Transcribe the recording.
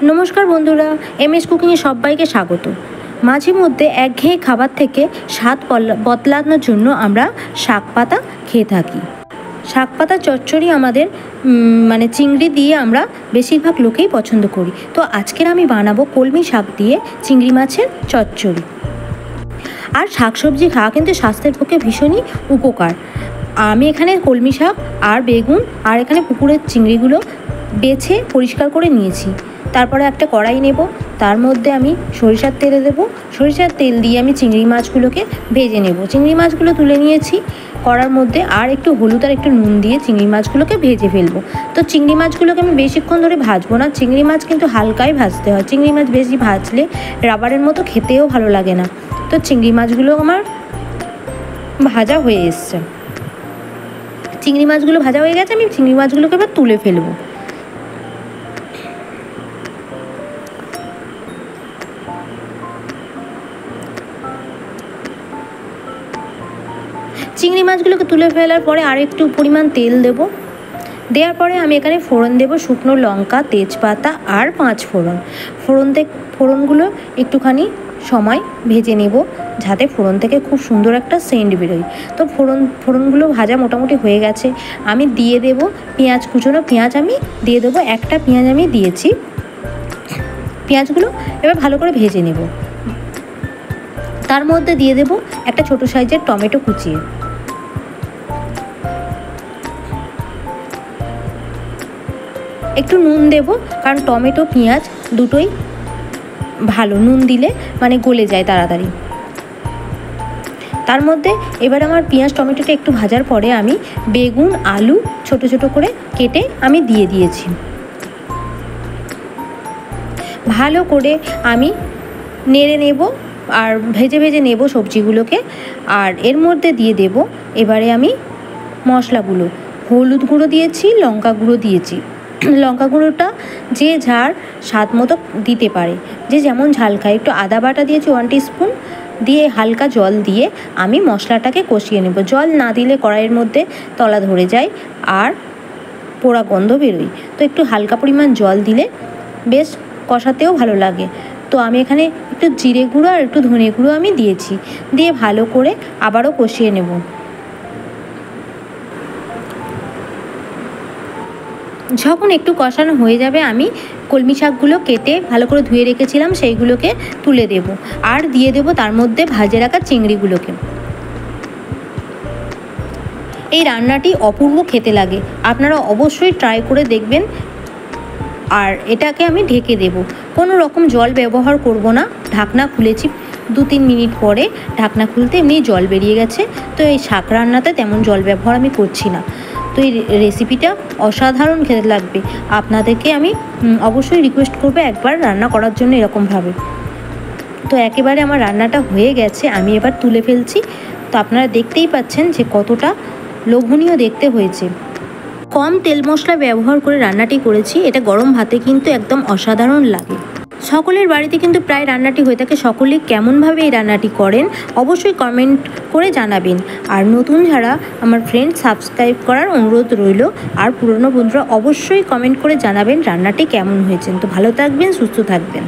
নমস্কার বন্ধুরা, এমএস কুকিংয়ে সবাইকে স্বাগত। মাঝে মধ্যে একঘেয়ে খাবার থেকে স্বাদ বদলানোর জন্য আমরা শাক পাতা খেয়ে থাকি। শাক পাতা চচ্চড়ি আমাদের চিংড়ি দিয়ে আমরা বেশিরভাগ লোকেই পছন্দ করি। তো আজকের আমি বানাবো কলমি শাক দিয়ে চিংড়ি মাছের চচ্চড়ি। আর শাকসবজি খাওয়া কিন্তু স্বাস্থ্যের পক্ষে ভীষণই উপকার। আমি এখানে কলমি শাক আর বেগুন আর এখানে পুকুরের চিংড়িগুলো বেছে পরিষ্কার করে নিয়েছি। তারপরে একটা কড়াই নেব, তার মধ্যে আমি সরিষার তেল দেবো। সরিষার তেল দিয়ে আমি চিংড়ি মাছগুলোকে ভেজে নেব। চিংড়ি মাছগুলো তুলে নিয়েছি কড়ার মধ্যে, আর একটু হলুদ আর একটু নুন দিয়ে চিংড়ি মাছগুলোকে ভেজে ফেলবো। তো চিংড়ি মাছগুলোকে আমি বেশিক্ষণ ধরে ভাজবো না, চিংড়ি মাছ কিন্তু হালকাই ভাজতে হয়। চিংড়ি মাছ বেশি ভাজলে রাবারের মতো খেতেও ভালো লাগে না। তো চিংড়ি মাছগুলো আমার ভাজা হয়ে এসছে। চিংড়ি মাছগুলো ভাজা হয়ে গেছে, আমি চিংড়ি মাছগুলোকে এবার তুলে ফেলবো। চিংড়ি মাছগুলোকে তুলে ফেলার পরে আর একটু পরিমাণ তেল দেব। দেওয়ার পরে আমি এখানে ফোড়ন দেব, শুকনো লঙ্কা, তেজপাতা আর 5 ফোড়ন। ফোড়নগুলো একটুখানি সময় ভেজে নেব, যাতে ফোড়ন থেকে খুব সুন্দর একটা সেন্ট বেরোয়। তো ফোড়নগুলো ভাজা মোটামুটি হয়ে গেছে। আমি দিয়ে দেব পেঁয়াজ কুচোনো। পেঁয়াজ আমি দিয়ে দেবো, একটা পেঁয়াজ আমি দিয়েছি। পেঁয়াজগুলো এবার ভালো করে ভেজে নেব। তার মধ্যে দিয়ে দেব একটা ছোটো সাইজের টমেটো কুচিয়ে। একটু নুন দেব, কারণ টমেটো পেঁয়াজ দুটোই ভালো, নুন দিলে গলে যায় তাড়াতাড়ি। তার মধ্যে এবার আমার পেঁয়াজ টমেটোটা একটু ভাজার পরে আমি বেগুন আলু ছোট ছোট করে কেটে আমি দিয়ে দিয়েছি। ভালো করে আমি নেড়ে নেব আর ভেজে ভেজে নেব সবজিগুলোকে। আর এর মধ্যে দিয়ে দেব এবারে আমি মশলাগুলো। হলুদ গুঁড়ো দিয়েছি, লঙ্কা গুঁড়ো দিয়েছি। লঙ্কা গুঁড়োটা যে যার স্বাদ মতো দিতে পারে, যে যেমন ঝাল খায়। একটু আদা বাটা দিয়েছি 1 টিস্পুন, দিয়ে হালকা জল দিয়ে আমি মশলাটাকে কষিয়ে নেব। জল না দিলে কড়াইয়ের মধ্যে তলা ধরে যায় আর পোড়া গন্ধ বেরোয়। তো একটু হালকা পরিমাণ জল দিলে বেশ কষাতেও ভালো লাগে। তো আমি এখানে একটু জিরে গুঁড়ো আর একটু ধনে গুঁড়ো আমি দিয়েছি, দিয়ে ভালো করে আবারও কষিয়ে নেব। যখন একটু কষানো হয়ে যাবে, আমি কলমি শাকগুলো কেটে ভালো করে ধুয়ে রেখেছিলাম সেইগুলোকে তুলে দেব, আর দিয়ে দেব তার মধ্যে ভাজে রাখা চিংড়িগুলোকে। এই রান্নাটি অপূর্ব খেতে লাগে, আপনারা অবশ্যই ট্রাই করে দেখবেন। আর এটাকে আমি ঢেকে দেব, কোনো রকম জল ব্যবহার করব না। ঢাকনা খুলেছি 2-3 মিনিট পরে, ঢাকনা খুলতে এমনি জল বেরিয়ে গেছে। তো এই শাক রান্নাতে তেমন জল ব্যবহার আমি করছি না। তো এই রেসিপিটা অসাধারণ খেতে লাগবে। আপনাদেরকে আমি অবশ্যই রিকোয়েস্ট করবো একবার রান্না করার জন্য এরকমভাবে। তো একেবারে আমার রান্নাটা হয়ে গেছে, আমি এবার তুলে ফেলছি। তো আপনারা দেখতেই পাচ্ছেন যে কতটা লোভনীয় দেখতে হয়েছে। কম তেল মশলা ব্যবহার করে রান্নাটি করেছি। এটা গরম ভাতে কিন্তু একদম অসাধারণ লাগে। সকলের বাড়িতে কিন্তু প্রায় রান্নাটি হয়ে থাকে। সকলেই কেমনভাবে এই রান্নাটি করেন অবশ্যই কমেন্ট করে জানাবেন। আর নতুন যারা আমার ফ্রেন্ড, সাবস্ক্রাইব করার অনুরোধ রইল। আর পুরনো বন্ধুরা অবশ্যই কমেন্ট করে জানাবেন রান্নাটি কেমন হয়েছে। তো ভালো থাকবেন, সুস্থ থাকবেন।